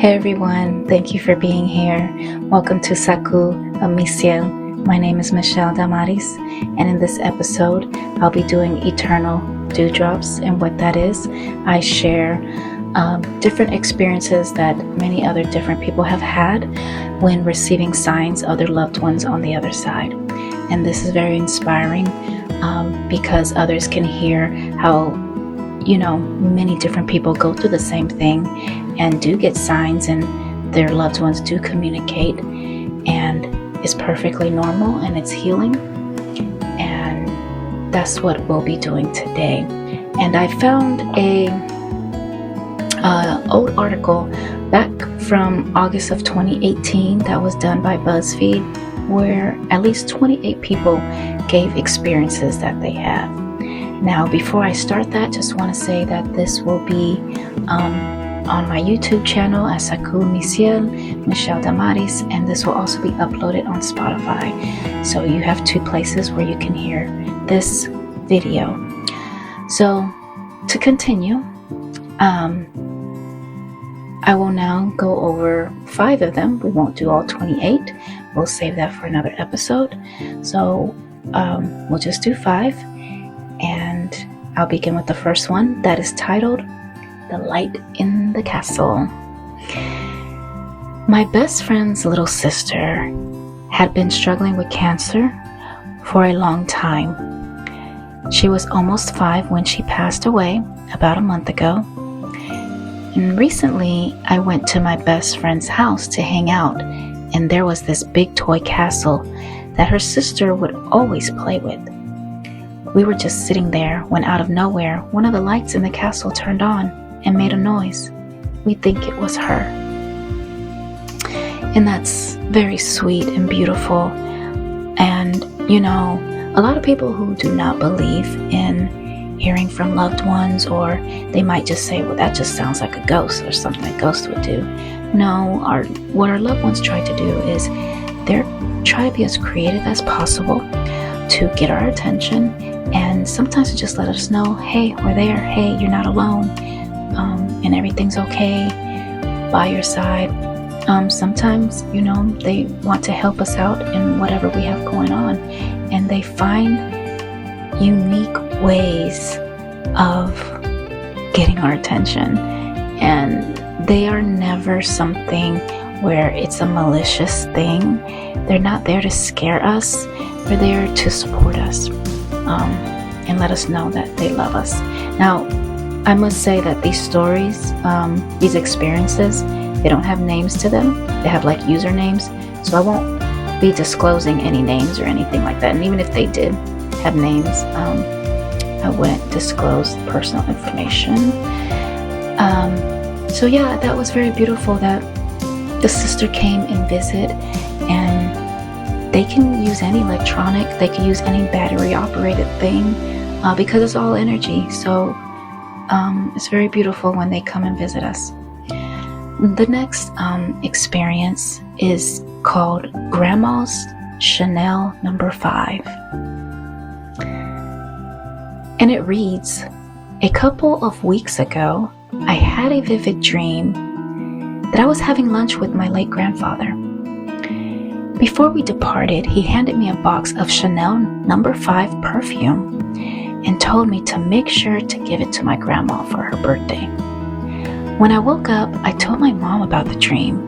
Hey everyone, thank you for being here. Welcome to mdsakuofmisyel. My name is Michelle Damaris, and in this episode, I'll be doing eternal dewdrops. And what that is, I share different experiences that many other different people have had when receiving signs of their loved ones on the other side. And this is very inspiring because others can hear how many different people go through the same thing and do get signs, and their loved ones do communicate, and it's perfectly normal and it's healing. And that's what we'll be doing today. And I found a old article back from August of 2018 that was done by BuzzFeed, where at least 28 people gave experiences that they have. Now, before I start that, just want to say that this will be on my YouTube channel as mdsakuofmisyel, Michelle Damaris, and this will also be uploaded on Spotify. So you have two places where you can hear this video. So to continue, I will now go over 5 of them. We won't do all 28. We'll save that for another episode. So we'll just do 5. And I'll begin with the first one that is titled The Light in the Castle. My best friend's little sister had been struggling with cancer for a long time. She was almost 5 when she passed away about a month ago. And recently I went to my best friend's house to hang out, and there was this big toy castle that her sister would always play with. We were just sitting there when out of nowhere, one of the lights in the castle turned on and made a noise. We think it was her. And that's very sweet and beautiful. And, a lot of people who do not believe in hearing from loved ones, or they might just say, well, that just sounds like a ghost or something a ghost would do. No, what our loved ones try to do is they try to be as creative as possible to get our attention. And sometimes to just let us know, hey, we're there. Hey, you're not alone. And everything's okay by your side. Sometimes, they want to help us out in whatever we have going on. And they find unique ways of getting our attention. And they are never something where it's a malicious thing. They're not there to scare us. They're there to support us. And let us know that they love us. Now, I must say that these stories, these experiences, they don't have names to them. They have like usernames. So I won't be disclosing any names or anything like that. And even if they did have names, I wouldn't disclose personal information. So yeah, that was very beautiful that the sister came and visited, and they can use any electronic, they can use any battery operated thing, because it's all energy. So it's very beautiful when they come and visit us. The next experience is called Grandma's Chanel number 5. And it reads, a couple of weeks ago, I had a vivid dream that I was having lunch with my late grandfather. Before we departed, he handed me a box of Chanel number 5 perfume and told me to make sure to give it to my grandma for her birthday. When I woke up, I told my mom about the dream.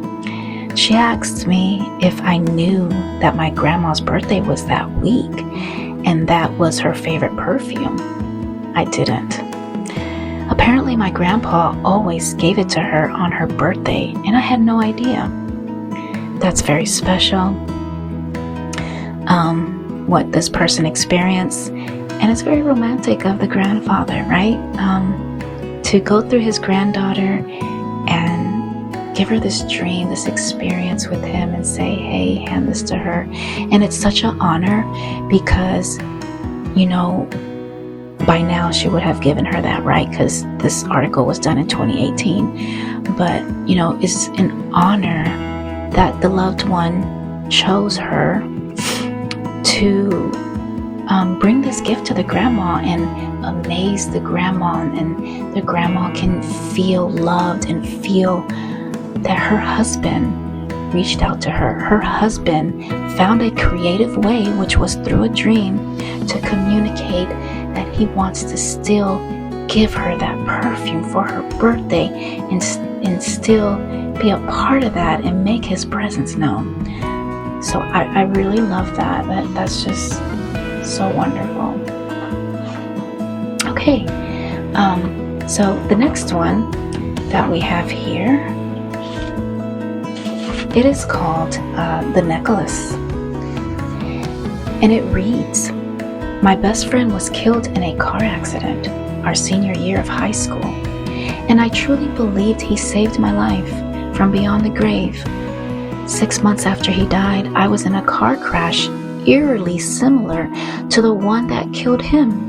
She asked me if I knew that my grandma's birthday was that week and that was her favorite perfume. I didn't. Apparently, my grandpa always gave it to her on her birthday, and I had no idea. That's very special. What this person experienced, and it's very romantic of the grandfather, right? To go through his granddaughter and give her this dream, this experience with him, and say, hey, hand this to her. And it's such an honor because, by now she would have given her that, right? Because this article was done in 2018. But, it's an honor that the loved one chose her to bring this gift to the grandma and amaze the grandma, and the grandma can feel loved and feel that her husband reached out to her. Her husband found a creative way, which was through a dream, to communicate that he wants to still give her that perfume for her birthday and still be a part of that and make his presence known. So I really love that. That's just so wonderful. Okay, so the next one that we have here, it is called The Necklace. And it reads, "My best friend was killed in a car accident our senior year of high school, and I truly believed he saved my life from beyond the grave. 6 months after he died, I was in a car crash eerily similar to the one that killed him.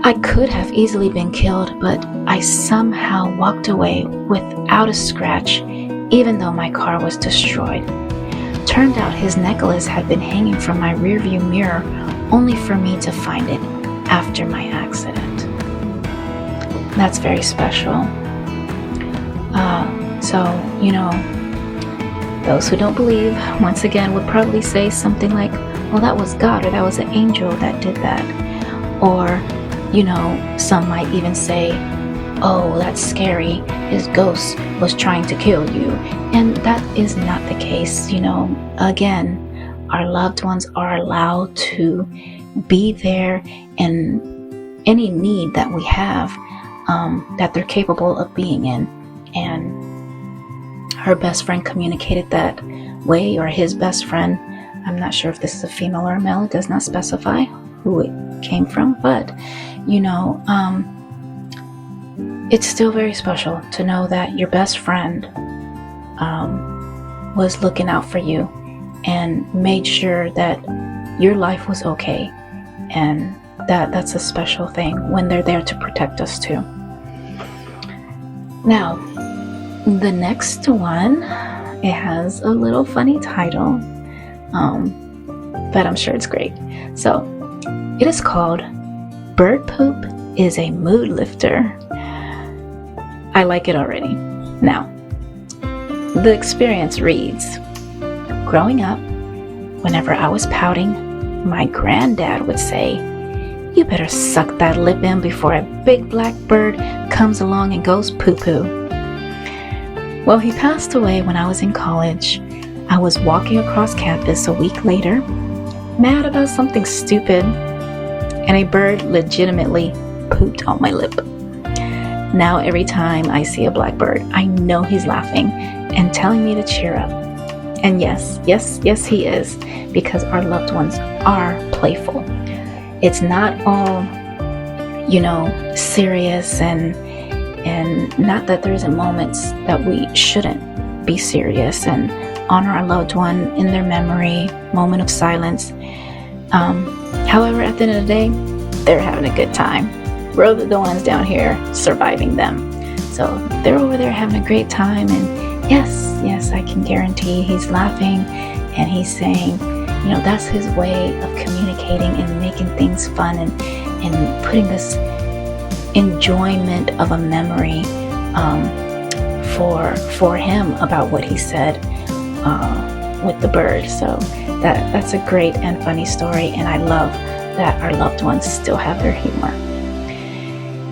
I could have easily been killed, but I somehow walked away without a scratch, even though my car was destroyed. Turned out his necklace had been hanging from my rearview mirror, only for me to find it after my accident." That's very special. Those who don't believe, once again, would probably say something like, well, that was God, or that was an angel that did that. Or, some might even say, oh, that's scary, his ghost was trying to kill you. And that is not the case. Again, our loved ones are allowed to be there in any need that we have, that they're capable of being in. And her best friend communicated that way, or his best friend. I'm not sure if this is a female or a male. It does not specify who it came from, but it's still very special to know that your best friend was looking out for you and made sure that your life was okay. And that's a special thing when they're there to protect us too. Now, the next one, it has a little funny title, but I'm sure it's great. So, it is called "Bird Poop is a Mood Lifter." I like it already. Now, the experience reads, "Growing up, whenever I was pouting, my granddad would say, 'You better suck that lip in before a big black bird comes along and goes poo-poo.' Well, he passed away when I was in college. I was walking across campus a week later, mad about something stupid, and a bird legitimately pooped on my lip. Now every time I see a black bird, I know he's laughing and telling me to cheer up. And yes, he is, because our loved ones are playful. It's not all, serious, and not that there isn't moments that we shouldn't be serious and honor our loved one in their memory, moment of silence. However, at the end of the day, they're having a good time. We're the ones down here surviving them. So they're over there having a great time, and yes, I can guarantee he's laughing and he's saying, that's his way of communicating and making things fun and putting this enjoyment of a memory for him about what he said with the bird. So that's a great and funny story, and I love that our loved ones still have their humor.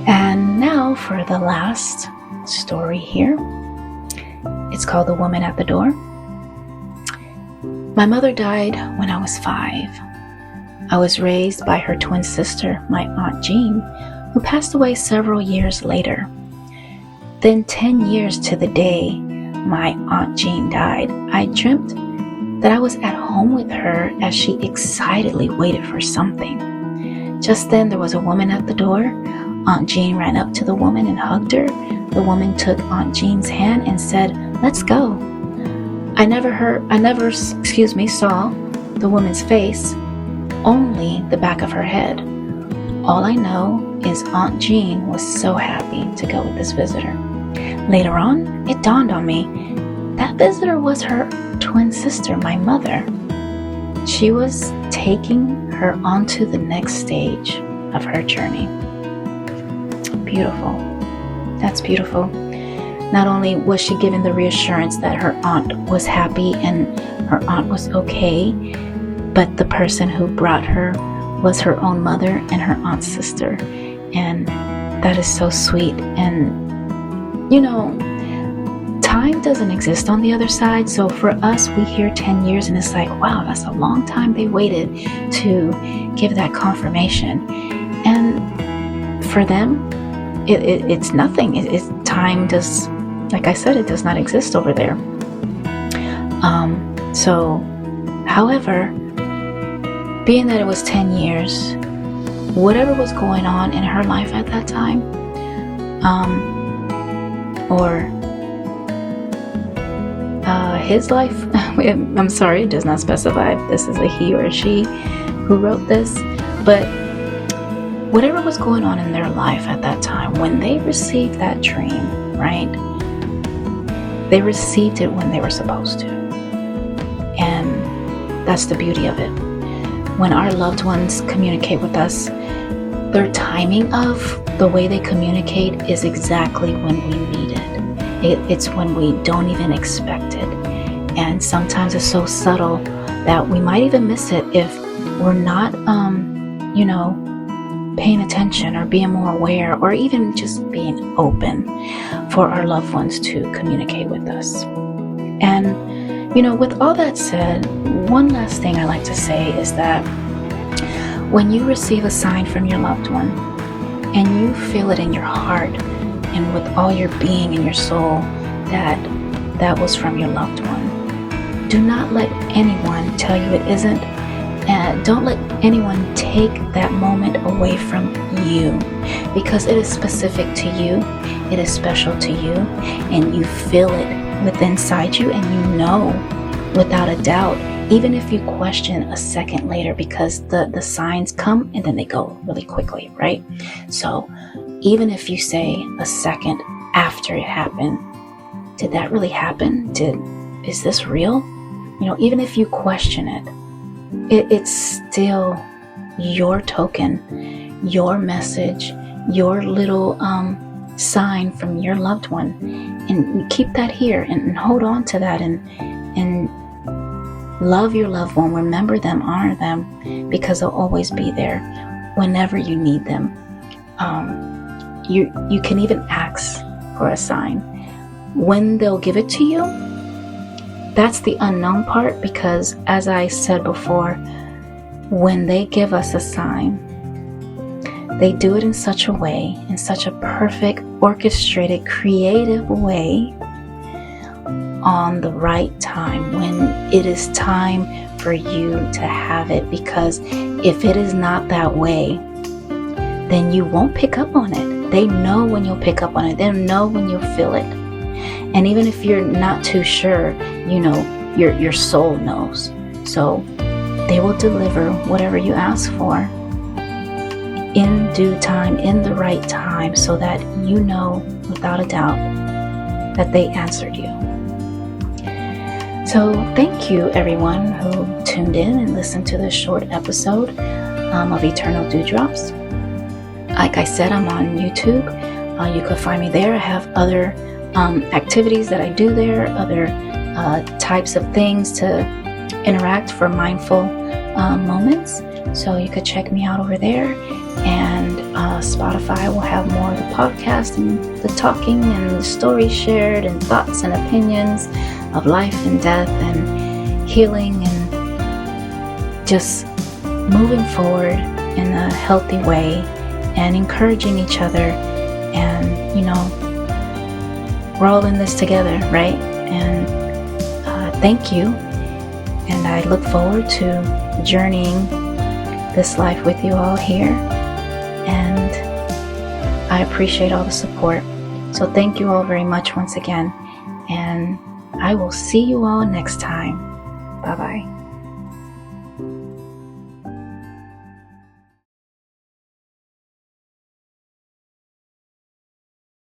And now for the last story here. It's called The Woman at the Door. My mother died when I was 5. I was raised by her twin sister, my Aunt Jean, who passed away several years later. Then 10 years to the day my Aunt Jean died, I dreamt that I was at home with her as she excitedly waited for something. Just then there was a woman at the door. Aunt Jean ran up to the woman and hugged her. The woman took Aunt Jean's hand and said, "Let's go." I never saw the woman's face, only the back of her head. All I know is Aunt Jean was so happy to go with this visitor. Later on, it dawned on me that visitor was her twin sister, my mother. She was taking her onto the next stage of her journey. Beautiful. That's beautiful. not only was she given the reassurance that her aunt was happy and her aunt was okay, but the person who brought her was her own mother and her aunt's sister. And that is so sweet. And time doesn't exist on the other side. So for us, we hear 10 years and it's like, wow, that's a long time they waited to give that confirmation. And for them, it's nothing. Time does, like I said, it does not exist over there. However, being that it was 10 years, whatever was going on in her life at that time, or his life, I'm sorry, it does not specify if this is a he or a she who wrote this, but whatever was going on in their life at that time, when they received that dream, right, they received it when they were supposed to. And that's the beauty of it. When our loved ones communicate with us, their timing of the way they communicate is exactly when we need it. It's when we don't even expect it. And sometimes it's so subtle that we might even miss it if we're not, paying attention or being more aware, or even just being open for our loved ones to communicate with us. And, with all that said, one last thing I like to say is that when you receive a sign from your loved one and you feel it in your heart and with all your being and your soul that was from your loved one, do not let anyone tell you it isn't. And don't let anyone take that moment away from you, because it is specific to you, it is special to you, and you feel it within inside you, and you know without a doubt, even if you question a second later, because the signs come and then they go really quickly, right? So even if you say a second after it happened, did that really happen? Is this real? Even if you question it, it's still your token, your message, your little sign from your loved one. And keep that here and hold on to that and love your loved one. Remember them, honor them, because they'll always be there whenever you need them. You can even ask for a sign. When they'll give it to you, that's the unknown part, because as I said before, when they give us a sign, they do it in such a way, in such a perfect, orchestrated, creative way, on the right time, when it is time for you to have it. Because if it is not that way, then you won't pick up on it. They know when you'll pick up on it. They know when you'll feel it. And even if you're not too sure, your soul knows. So they will deliver whatever you ask for in due time, in the right time, so that you know without a doubt that they answered you. So thank you everyone who tuned in and listened to this short episode of Eternal Dewdrops. Like I said, I'm on YouTube. You can find me there. I have other activities that I do there, other types of things to interact for mindful moments. So you could check me out over there. And Spotify will have more of the podcast and the talking and the stories shared and thoughts and opinions of life and death and healing and just moving forward in a healthy way and encouraging each other. And we're all in this together, right? And thank you. And I look forward to journeying this life with you all here. And I appreciate all the support. So thank you all very much once again. And I will see you all next time. Bye-bye.